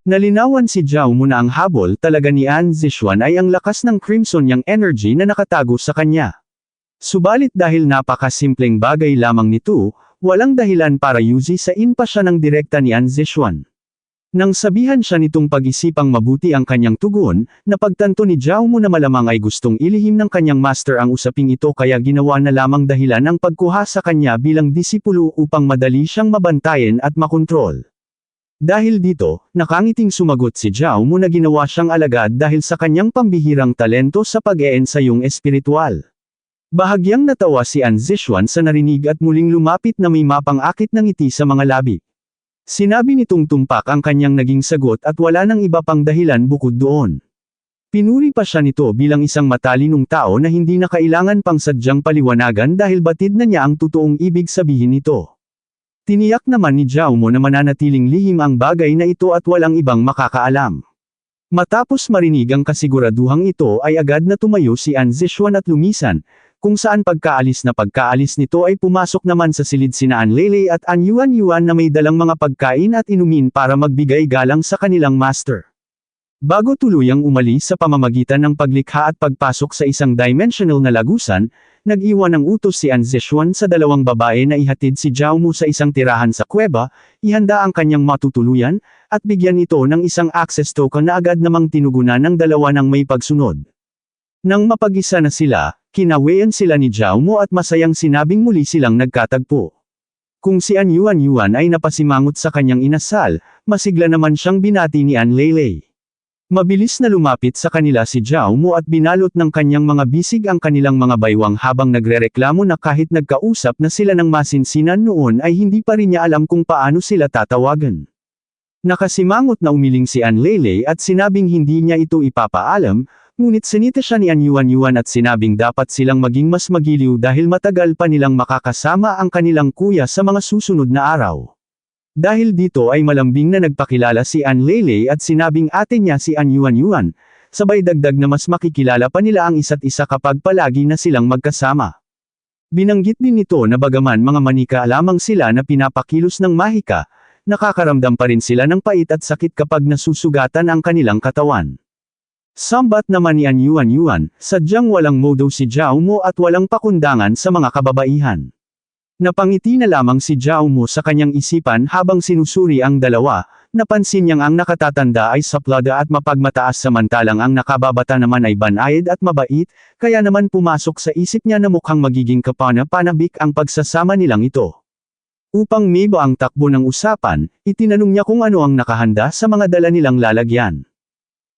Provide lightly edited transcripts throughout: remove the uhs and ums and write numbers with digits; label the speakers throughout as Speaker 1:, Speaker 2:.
Speaker 1: Nalinawan si Zhao Mu na ang habol talaga ni An Zishuan ay ang lakas ng Crimson Yang energy na nakatago sa kanya. Subalit dahil napakasimpleng bagay lamang nito, walang dahilan para yuzisain pa siya ng direkta ni An Zishuan. Nang sabihan siya nitong pag-isipang mabuti ang kanyang tugon, napagtanto ni Zhao Mu na malamang ay gustong ilihim ng kanyang master ang usaping ito kaya ginawa na lamang dahilan ang pagkuha sa kanya bilang disipulo upang madali siyang mabantayan at makontrol. Dahil dito, nakangiting sumagot si Zhao Mu na ginawa siyang alagad dahil sa kanyang pambihirang talento sa pag-eensayong espiritual. Bahagyang natawa si An Zishuan sa narinig at muling lumapit na may mapang-akit ng ngiti sa mga labi. Sinabi nitong tumpak ang kanyang naging sagot at wala nang iba pang dahilan bukod doon. Pinuri pa siya nito bilang isang matalinong tao na hindi na kailangan pang sadyang paliwanagan dahil batid na niya ang totoong ibig sabihin nito. Tiniyak naman ni Zhao Mu na mananatiling lihim ang bagay na ito at walang ibang makakaalam. Matapos marinig ang kasiguraduhang ito ay agad na tumayo si An Zishuan at lumisan, kung saan pagkaalis nito ay pumasok naman sa silid sina An Leilei at An Yuan na may dalang mga pagkain at inumin para magbigay galang sa kanilang master. Bago tuluyang umalis sa pamamagitan ng paglikha at pagpasok sa isang dimensional na lagusan, nag-iwan ng utos si An Zishuan sa dalawang babae na ihatid si Zhao Mu sa isang tirahan sa kuweba, ihanda ang kanyang matutuluyan, at bigyan ito ng isang access token na agad namang tinugunan ng dalawa ng may pagsunod. Nang mapag-isa na sila, kinawean sila ni Zhao Mu at masayang sinabing muli silang nagkatagpo. Kung si An Yuan ay napasimangot sa kanyang inasal, masigla naman siyang binati ni An Leilei. Mabilis na lumapit sa kanila si Zhao Mu at binalot ng kanyang mga bisig ang kanilang mga baywang habang nagrereklamo na kahit nagkausap na sila ng masinsinan noon ay hindi pa rin niya alam kung paano sila tatawagan. Nakasimangot na umiling si An Leilei at sinabing hindi niya ito ipapaalam, ngunit sinita siya ni An Yuan at sinabing dapat silang maging mas magiliw dahil matagal pa nilang makakasama ang kanilang kuya sa mga susunod na araw. Dahil dito ay malambing na nagpakilala si An Leilei at sinabing ate niya si An Yuan, sabay dagdag na mas makikilala pa nila ang isa't isa kapag palagi na silang magkasama. Binanggit din nito na bagaman mga manika lamang sila na pinapakilos ng mahika, nakakaramdam pa rin sila ng pait at sakit kapag nasusugatan ang kanilang katawan. Sambat naman ni An Yuan, sadyang walang modo si Zhao Mu at walang pakundangan sa mga kababaihan. Napangiti na lamang si Zhao Mu sa kanyang isipan habang sinusuri ang dalawa, napansin niyang ang nakatatanda ay saplada at mapagmataas samantalang ang nakababata naman ay banayad at mabait, kaya naman pumasok sa isip niya na mukhang magiging kapana-panabik ang pagsasama nilang ito. Upang maiba ang takbo ng usapan, itinanong niya kung ano ang nakahanda sa mga dala nilang lalagyan.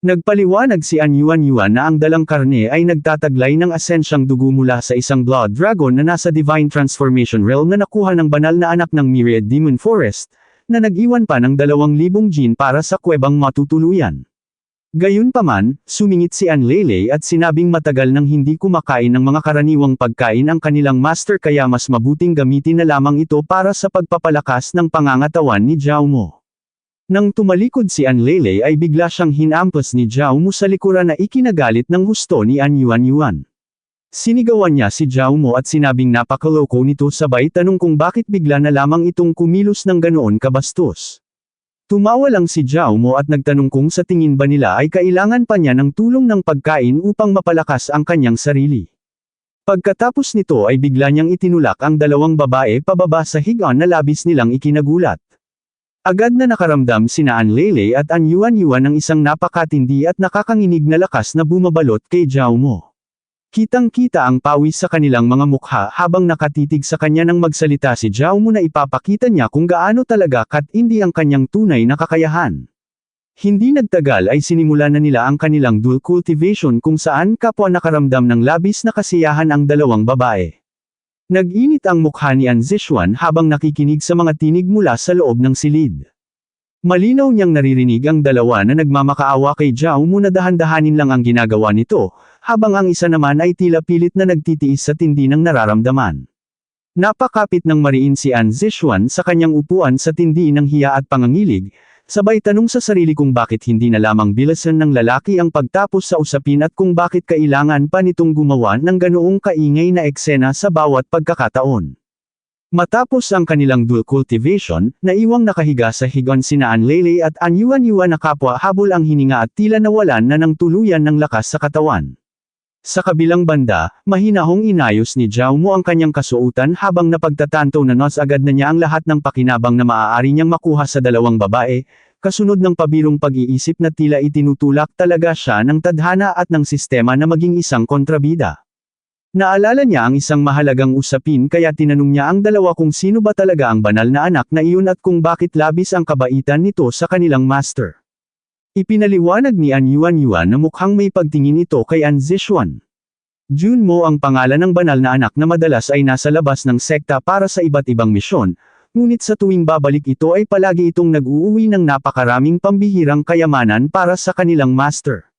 Speaker 1: Nagpaliwanag si An Yuan na ang dalang karne ay nagtataglay ng asensyang dugo mula sa isang blood dragon na nasa divine transformation realm na nakuha ng banal na anak ng Myriad Demon Forest, na nag-iwan pa ng 2,000 jin para sa kuwebang matutuluyan. Gayunpaman, sumingit si An Leilei at sinabing matagal nang hindi kumakain ng mga karaniwang pagkain ang kanilang master kaya mas mabuting gamitin na lamang ito para sa pagpapalakas ng pangangatawan ni Zhao Mu. Nang tumalikod si An Leilei ay bigla siyang hinampas ni Zhao Mu sa likuran na ikinagalit ng husto ni An Yuan. Sinigawan niya si Zhao Mu at sinabing napakaloko nito sabay tanong kung bakit bigla na lamang itong kumilos ng ganoon kabastos. Tumawa lang si Zhao Mu at nagtanong kung sa tingin ba nila ay kailangan pa niya ng tulong ng pagkain upang mapalakas ang kanyang sarili. Pagkatapos nito ay bigla niyang itinulak ang dalawang babae pababa sa higaan na labis nilang ikinagulat. Agad na nakaramdam sina An Leilei at An Yuan ng isang napakatindi at nakakanginig na lakas na bumabalot kay Zhao Mu. Kitang-kita ang pawis sa kanilang mga mukha habang nakatitig sa kanya nang magsalita si Zhao Mu na ipapakita niya kung gaano talaga katindi ang kanyang tunay na kakayahan. Hindi nagtagal ay sinimula na nila ang kanilang dual cultivation kung saan kapwa nakaramdam ng labis na kasiyahan ang dalawang babae. Nag-init ang mukha ni An Zishuan habang nakikinig sa mga tinig mula sa loob ng silid. Malinaw niyang naririnig ang dalawa na nagmamakaawa kay Zhao Mu na dahan-dahanin lang ang ginagawa nito, habang ang isa naman ay tila pilit na nagtitiis sa tindi ng nararamdaman. Napakapit ng mariin si An Zishuan sa kanyang upuan sa tindi ng hiya at pangangilig, sabay tanong sa sarili kung bakit hindi na lamang bilasan ng lalaki ang pagtapos sa usapin at kung bakit kailangan pa nitong gumawa ng ganoong kaingay na eksena sa bawat pagkakataon. Matapos ang kanilang dual cultivation, naiwang nakahiga sa higon sina Anlele at Anyuanyua na kapwa habol ang hininga at tila nawalan na ng tuluyan ng lakas sa katawan. Sa kabilang banda, mahinahong inayos ni Zhao Mo ang kanyang kasuotan habang napagtatanto na nos agad na niya ang lahat ng pakinabang na maaari niyang makuha sa dalawang babae, kasunod ng pabirong pag-iisip na tila itinutulak talaga siya ng tadhana at ng sistema na maging isang kontrabida. Naalala niya ang isang mahalagang usapin kaya tinanong niya ang dalawa kung sino ba talaga ang banal na anak na iyon at kung bakit labis ang kabaitan nito sa kanilang master. Ipinaliwanag ni Anyuanyua na mukhang may pagtingin ito kay An Zishuan. Junmo ang pangalan ng banal na anak na madalas ay nasa labas ng sekta para sa iba't ibang misyon, ngunit sa tuwing babalik ito ay palagi itong nag-uuwi ng napakaraming pambihirang kayamanan para sa kanilang master.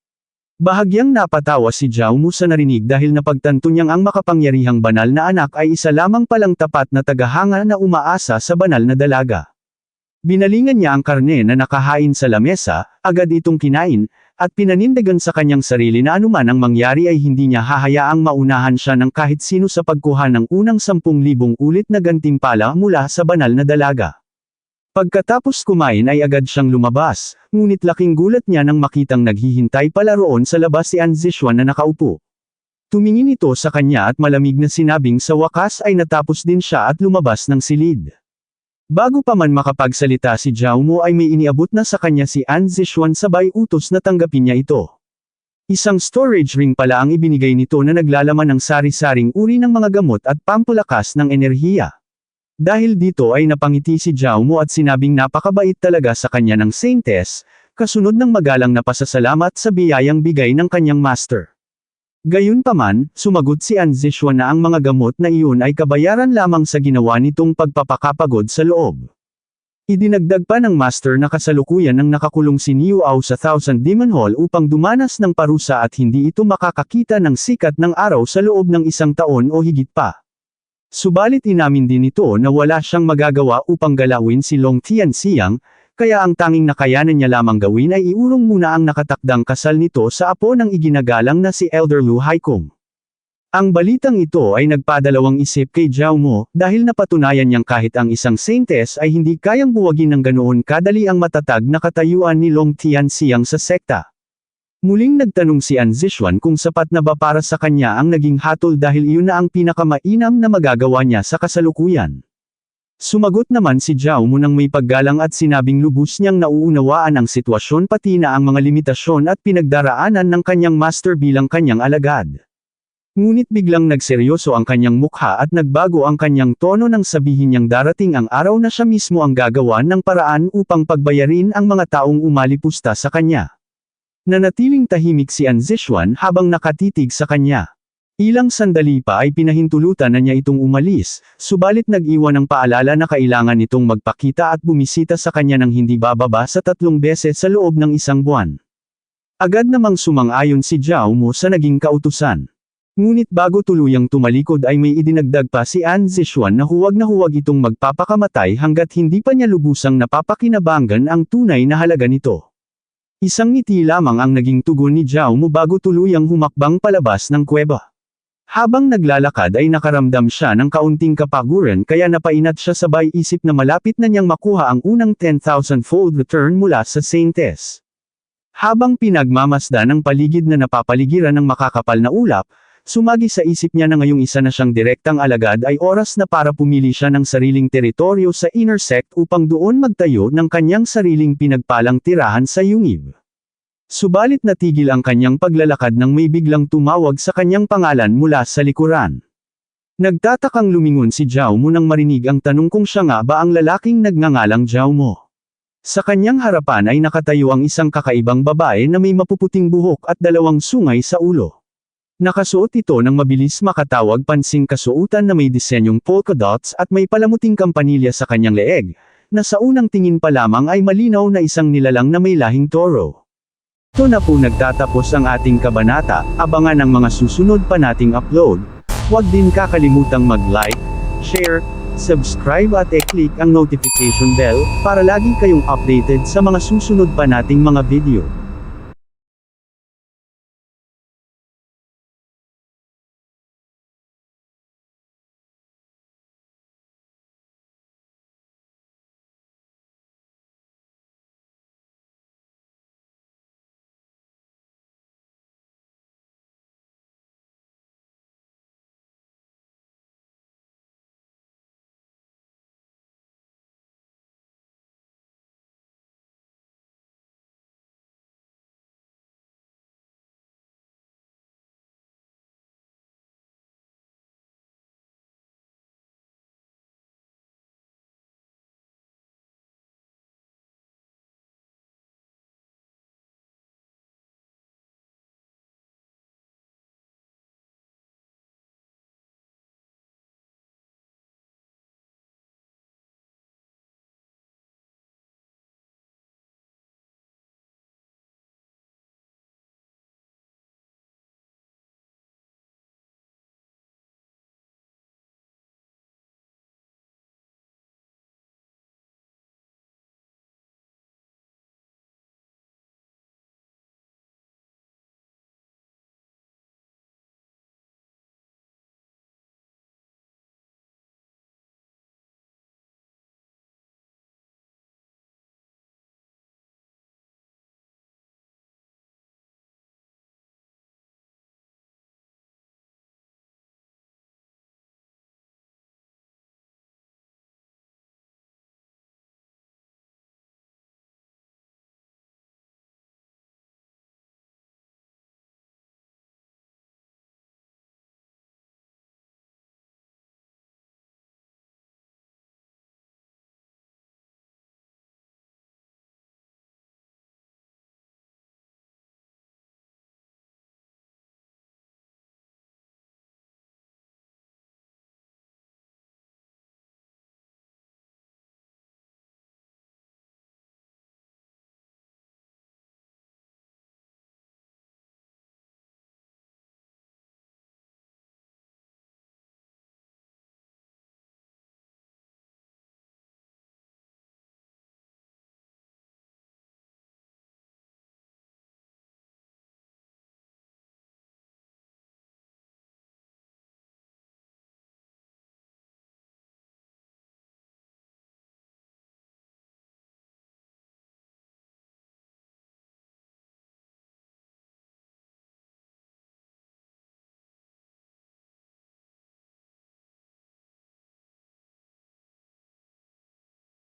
Speaker 1: Bahagyang napatawa si Zhao Mo sa narinig dahil napagtanto niyang ang makapangyarihang banal na anak ay isa lamang palang tapat na tagahanga na umaasa sa banal na dalaga. Binalingan niya ang karne na nakahain sa lamesa, agad itong kinain, at pinanindigan sa kanyang sarili na anuman ang mangyari ay hindi niya hahayaang maunahan siya ng kahit sino sa pagkuha ng unang 10,000 ulit na gantimpala mula sa banal na dalaga. Pagkatapos kumain ay agad siyang lumabas, ngunit laking gulat niya nang makitang naghihintay pala roon sa labas si An Zishuan na nakaupo. Tumingin ito sa kanya at malamig na sinabing sa wakas ay natapos din siya at lumabas ng silid. Bago pa man makapagsalita si Zhao Mo ay may iniabot na sa kanya si An Zishuan sabay utos na tanggapin niya ito. Isang storage ring pala ang ibinigay nito na naglalaman ng sari-saring uri ng mga gamot at pampalakas ng enerhiya. Dahil dito ay napangiti si Zhao Mo at sinabing napakabait talaga sa kanya ng Saintess, kasunod ng magalang na pasasalamat sa biyayang bigay ng kanyang master. Gayunpaman, sumagot si An Zishuan na ang mga gamot na iyon ay kabayaran lamang sa ginawa nitong pagpapakapagod sa loob. Idinagdag pa ng master na kasalukuyan ng nakakulong si Niu Ao sa Thousand Demon Hall upang dumanas ng parusa at hindi ito makakakita ng sikat ng araw sa loob ng 1 taon o higit pa. Subalit inamin din nito na wala siyang magagawa upang galawin si Long Tianxiang, kaya ang tanging nakayanan niya lamang gawin ay iurong muna ang nakatakdang kasal nito sa apo ng iginagalang na si Elder Lu Haikong. Ang balitang ito ay nagpadalawang isip kay Zhao Mo, dahil napatunayan niyang kahit ang isang saintess ay hindi kayang buwagin ng ganoon kadali ang matatag na katayuan ni Long Tianxiang sa sekta. Muling nagtanong si An Zishuan kung sapat na ba para sa kanya ang naging hatol dahil iyon na ang pinakamainam na magagawa niya sa kasalukuyan. Sumagot naman si Zhao Mo nang may paggalang at sinabing lubos niyang nauunawaan ang sitwasyon pati na ang mga limitasyon at pinagdaraanan ng kanyang master bilang kanyang alagad. Ngunit biglang nagseryoso ang kanyang mukha at nagbago ang kanyang tono nang sabihin niyang darating ang araw na siya mismo ang gagawa ng paraan upang pagbayarin ang mga taong umalipusta sa kanya. Nanatiling tahimik si An Zishuan habang nakatitig sa kanya. Ilang sandali pa ay pinahintulutan na niya itong umalis, subalit nag-iwan ng paalala na kailangan itong magpakita at bumisita sa kanya ng hindi bababa sa 3 beses sa loob ng 1 buwan. Agad namang sumang-ayon si Zhao Mo sa naging kautusan. Ngunit bago tuluyang tumalikod ay may idinagdag pa si An Zishuan na huwag itong magpapakamatay hanggat hindi pa niya lubusang napapakinabangan ang tunay na halaga nito. Isang ngiti lamang ang naging tugon ni Zhao Mo bago tuluyang humakbang palabas ng kuweba. Habang naglalakad ay nakaramdam siya ng kaunting kapaguran kaya napainat siya sabay isip na malapit na niyang makuha ang unang 10,000-fold return mula sa Saintess. Habang pinagmamasdan ang paligid na napapaligiran ng makakapal na ulap, sumagi sa isip niya na ngayong isa na siyang direktang alagad ay oras na para pumili siya ng sariling teritoryo sa inner sect upang doon magtayo ng kanyang sariling pinagpalang tirahan sa yungib. Subalit natigil ang kanyang paglalakad nang may biglang tumawag sa kanyang pangalan mula sa likuran. Nagtatakang lumingon si Zhao Mo nang marinig ang tanong kung siya nga ba ang lalaking nagngangalang Zhao Mo. Sa kanyang harapan ay nakatayo ang isang kakaibang babae na may mapuputing buhok at 2 sungay sa ulo. Nakasuot ito ng mabilis makatawag pansing kasuotan na may disenyong polka dots at may palamuting kampanilya sa kanyang leeg, na sa unang tingin pa lamang ay malinaw na isang nilalang na may lahing toro. Ito na po nagtatapos ang ating kabanata, abangan ang mga susunod pa nating upload. Huwag din kakalimutang mag-like, share, subscribe at i-click ang notification bell, para lagi kayong updated sa mga susunod pa nating mga video.